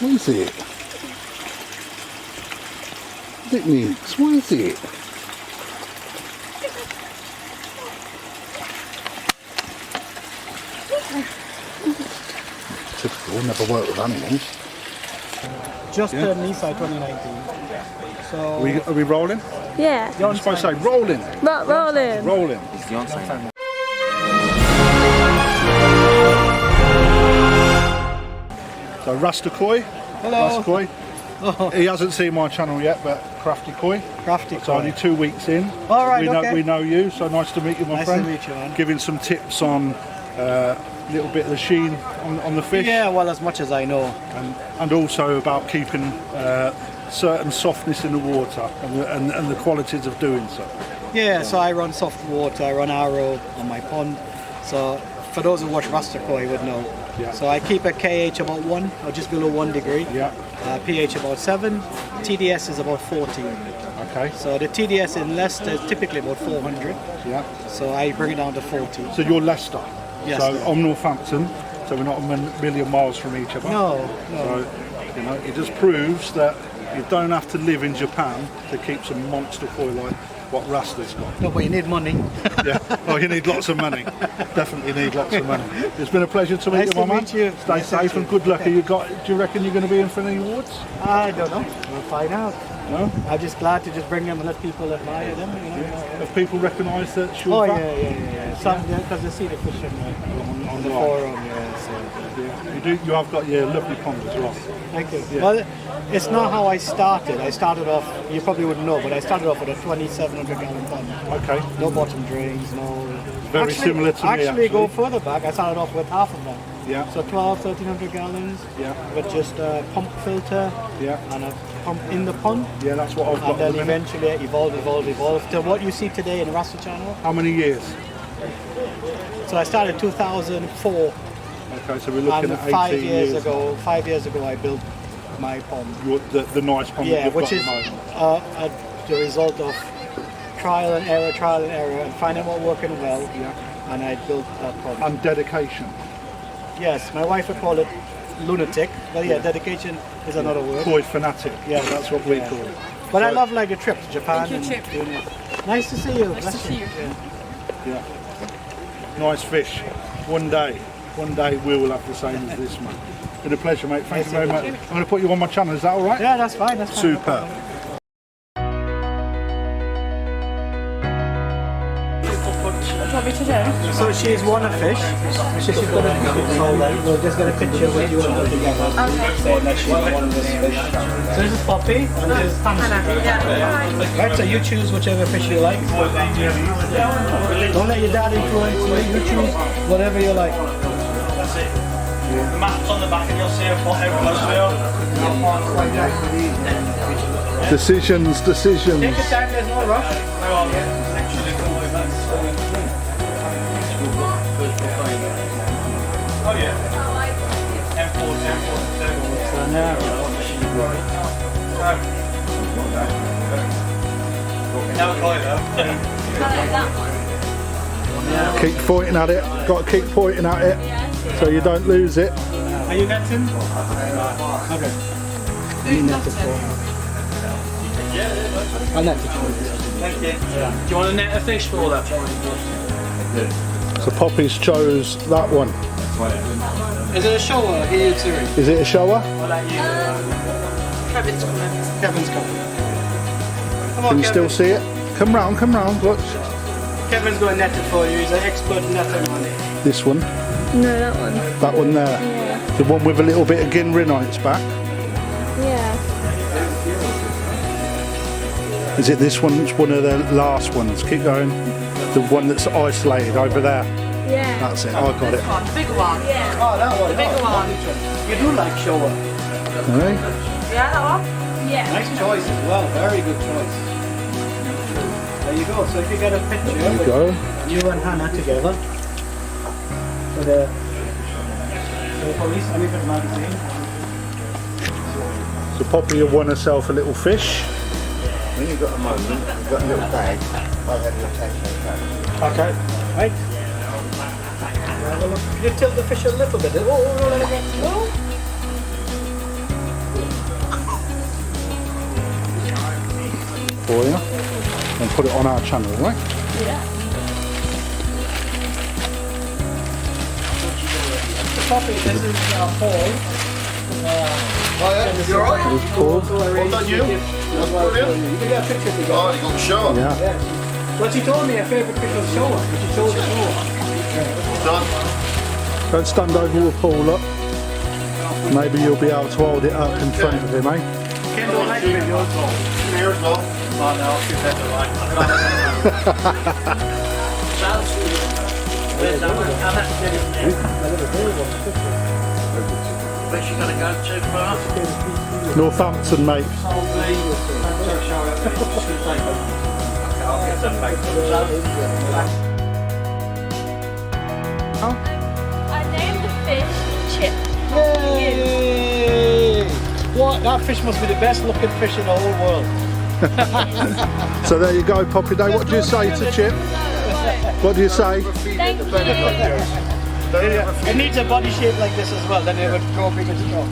What is it? What is it, Nix? What is it? Typical, never worked with animals. Just the Nissan 2019. So Are we rolling? Yeah. You're supposed to say rolling. Rolling. Rolling. So Rasta Koi. hello. Rasta Koi. He hasn't seen my channel yet, but Krafty Koi. Krafty It's Koi. only 2 weeks in. All right, We know you, so nice to meet you, my Nice friend. to meet you, man. Giving some tips on a little bit of the sheen on the fish. Yeah, well, as much as I know. And also about keeping certain softness in the water and the qualities of doing so. Yeah, so I run soft water, I run arrow on my pond. So for those who watch Rasta Koi would know. Yeah. So I keep a KH about 1 or just below 1 degree. Yeah. pH about 7. TDS is about 14. Okay. So the TDS in Leicester is typically about 400. Yeah. So I bring it down to 40. So you're Leicester. Yes. So I'm Northampton. So we're not a million miles from each other. No. So it just proves that you don't have to live in Japan to keep some monster koi like what Rasta's got. No, but you need money. Yeah. Oh, you need lots of money. Definitely need lots of money. It's been a pleasure to meet Nice you, to my man. meet you. Stay Nice to safe meet and you. good luck. Do you reckon you're going to be in for any awards? I don't know. We'll find out. No. I'm just glad to just bring them and let people admire them. Have people recognised that Oh you're yeah. Some because they see the fish on the forum. Yeah. So. You have got your lovely pond as well. Thank you. Yeah. Well, it's not how I started. I started off. You probably wouldn't know, but I started off with a 2,700 gallon pond. Okay. No bottom drains. No. Very similar to me, Actually, go actually. further back. I started off with half of them. Yeah. So 1,300 gallons. Yeah. With just a pump filter. Yeah. And a pump in the pond. Yeah, that's what I've got. And then at the minute. eventually it evolved to what you see today in the Rasta channel. How many years? So I started 2004, Okay, so we're looking and at 18 5 years ago. 5 years ago, I built my pond. The nice pond that Yeah, you've which got is at the moment. the result of trial and error, and finding what working well. Yeah. And I built that pond. And dedication. Yes, my wife would call it lunatic, but yeah, dedication is another word. Koi fanatic. Yeah, That's what we yeah. call it. But I So- love like the trip to Japan. Thank you, and Chip. doing it. Nice to see you. Nice to see you. Yeah. Yeah. Nice fish. One day we will have the same as this, man. Been a pleasure, mate. Thank you very much. I'm going to put you on my channel. Is that all right? Yeah, that's fine. That's fine. Super. What do you want me to do? So she's won a fish. She's got a fish. So like, we'll just get a picture with you and her together. Saying that she's won this fish. So this is Poppy and this is Hannah. Right, so you choose whichever fish you like. Don't let your dad influence you. You choose whatever you like. That's it. The map's on the back and you'll see what everyone's doing. Decisions. Take your time, there's no rush. Oh yeah. M4, So now, now though. Keep pointing at it. Got to keep pointing at it so you don't lose it. are you netting? Okay. You net it for me. I'll net it for you. Thank you. Do you want to net a fish for that? So Poppy's chose that one. Is it a Showa here series? Is it a Showa? Kevin's coming. Kevin's coming. Come on, Can you still Kevin. see it? Come round. Look. Kevin's going to net it for you. He's an expert netter on it. This one. No, that one. That one there. Yeah. The one with a little bit of ginrin on its back. Yeah. Is it this one? It's one of the last ones. Keep going. The one that's isolated over there. Yeah. That's it. I got it. One, the bigger one. Yeah. Oh, that one. The bigger one. You do like Showa. Alright. Yeah, that one? Yeah. Nice choice as well. Very good choice. There you go. So if you get a picture There you with go. you and Hannah together for the police Elephant magazine. So Poppy have won herself a little fish. When you've got a moment, you've got a little bag, I've had a little taste. Okay. Right. Can you tilt the fish a little bit? Oh, let it go. for you and put it on our channel, right? Yeah. Poppy, this is Paul. You alright? It's Paul. Well done, you. That's brilliant. You can get a picture together. Oh, you got the show. Yeah. Yeah. Well, she told me her favourite picture was Showa, but she chose the Showa. Done. Don't stand over with Paul, look. Maybe you'll be able to hold it up in front of him, eh? Kendall likes videos. Here as well. Oh no, she's never like that. Where's that one? Where's she gonna go to first? Northampton, mate. I'll get some I named the fish Chip. Yay! What? That fish must be the best looking fish in the whole world. So there you go, Poppy Day. What do you say to Chip? What do you say? Thank you. It needs a body shape like this as well, then it would go bigger strong.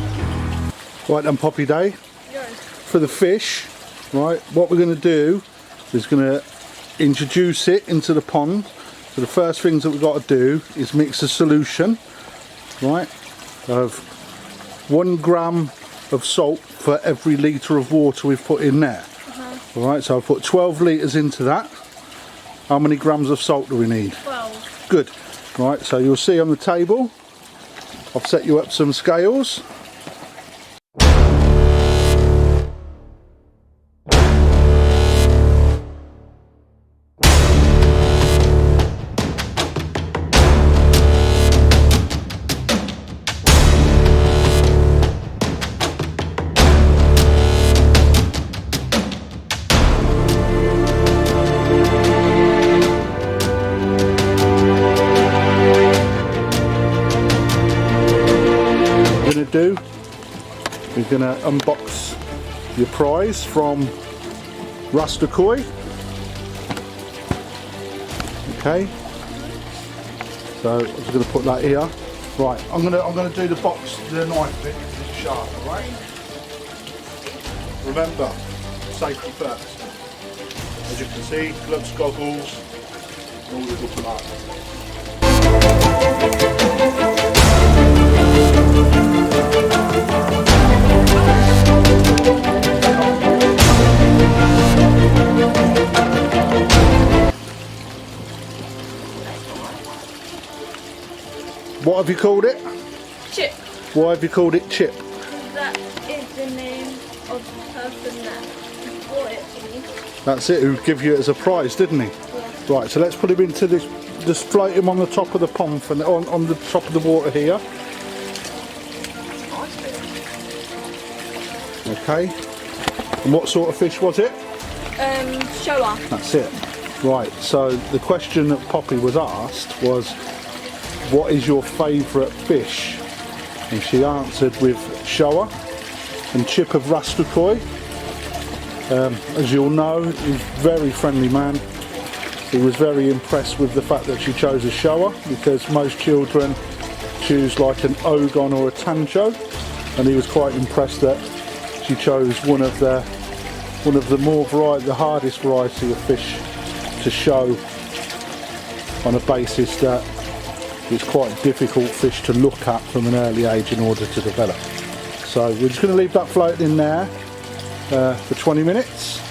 Right then, Poppy Day. For the fish, right, what we're going to do is going to introduce it into the pond. So the first things that we've got to do is mix a solution, right, of 1 gram of salt for every litre of water we've put in there. Alright, so I've put 12 litres into that. How many grams of salt do we need? 12. Good. Right, so you'll see on the table, I've set you up some scales. We're going to unbox your prize from Rasta Koi. Okay, so I'm just going to put that here. Right, I'm going to do the knife bit because it's sharp. All right. Remember, safety first. As you can see, gloves, goggles, all the good like What have you called it? Chip. Why have you called it Chip? That is the name of the person that bought it for me. That's it, who gave you it as a prize, didn't he? Yeah. Right, so let's put him into this, just float him on the top of the pond, for, on the top of the water here. Okay, and what sort of fish was it? Showa. That's it. Right, so the question that Poppy was asked was, what is your favourite fish? And she answered with Showa and Chip of Rasta Koi. As you'll know, he's a very friendly man. He was very impressed with the fact that she chose a Showa, because most children choose like an Ogon or a Tancho, and he was quite impressed that she chose one of the the hardest variety of fish to show, on a basis that it's quite a difficult fish to look at from an early age in order to develop. So we're just going to leave that floating in there for 20 minutes.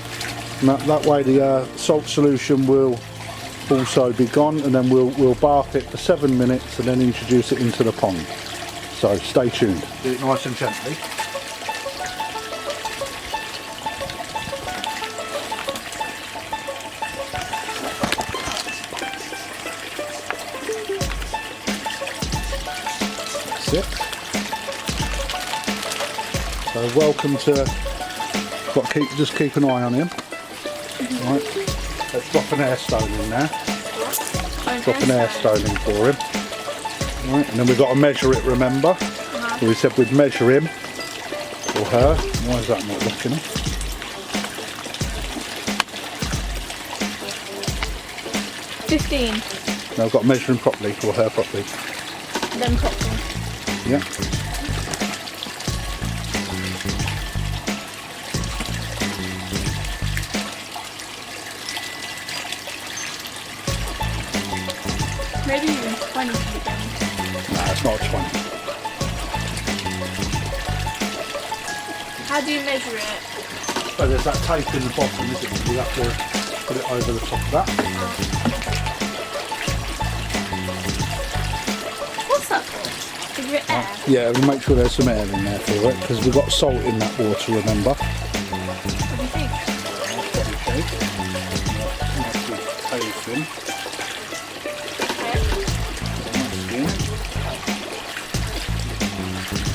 And that way the salt solution will also be gone, and then we'll bath it for 7 minutes and then introduce it into the pond. So stay tuned. Do it nice and gently. That's it. So welcome to, just keep an eye on him. Right, let's drop an air stone in there. Drop an air stone in for him. Right, and then we've got to measure it, remember? We said we'd measure him, or her. Why is that not looking? 15. No, I've got to measure him properly, or her properly. Then properly. Yeah. not a 20. How do you measure it? So there's that tape in the bottom, isn't it? You have to put it over the top of that. What's that for? Give it air? Yeah, we'll make sure there's some air in there for it, because we've got salt in that water, remember? What do you think? Tail fin.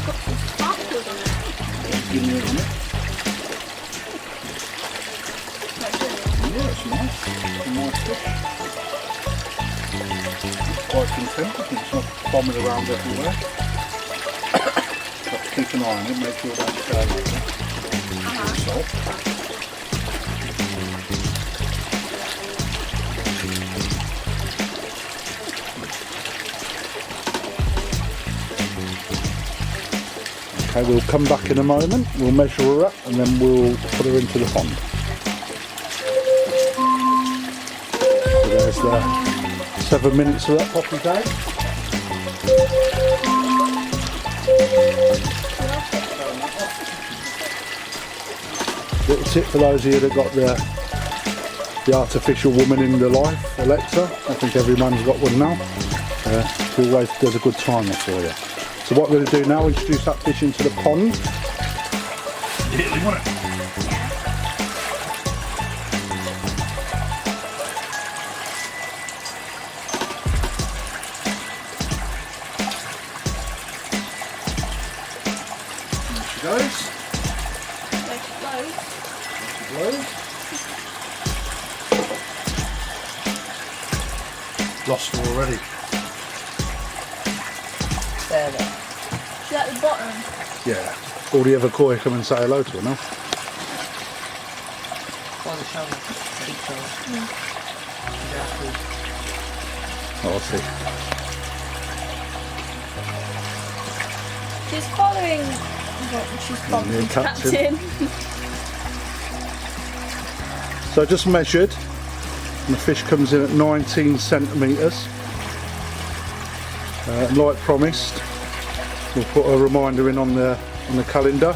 Got some sparkles in there. Give me a minute. Quite good. Yeah, it's nice. It's a nice fish. It's quite content. It's not bombing around everywhere. Got to keep an eye on it, make sure it don't turn over. Salt. Okay, we'll come back in a moment, we'll measure her up and then we'll put her into the pond. So there's the 7 minutes of that Poppy day. Little tip for those of you that got the artificial woman in their life, Alexa. I think everyone's got one now. She always does a good timer for you. So what we're going to do now, introduce that fish into the pond. Yeah, you want it? There she goes. There she goes. There she goes. Lost her already. There. She's at the bottom. Yeah. All the other koi come and say hello to her now. Oh, the shower. Big shower. Oh, I'll see. She's following. She's following the the captain. captain. So I just measured, and the fish comes in at 19 centimetres. And like promised, we'll put a reminder in on the calendar,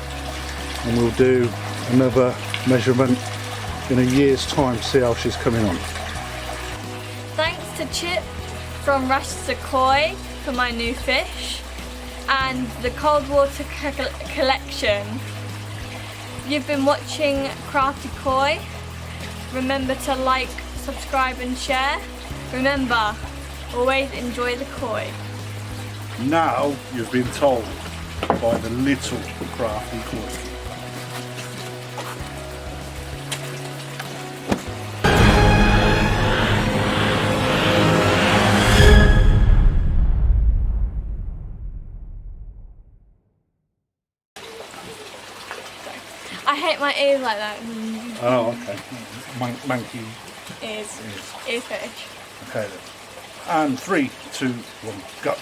and we'll do another measurement in a year's time to see how she's coming on. Thanks to Chip from Rasta Koi for my new fish and the Cold-water Collection. You've been watching Krafty Koi. Remember to like, subscribe and share. Remember, always enjoy the koi. Now you've been told by the little Krafty Koi. I hate my ears like that. Oh, okay. Monkey Ears. Ear fish. Okay then. And 3, 2, 1, go.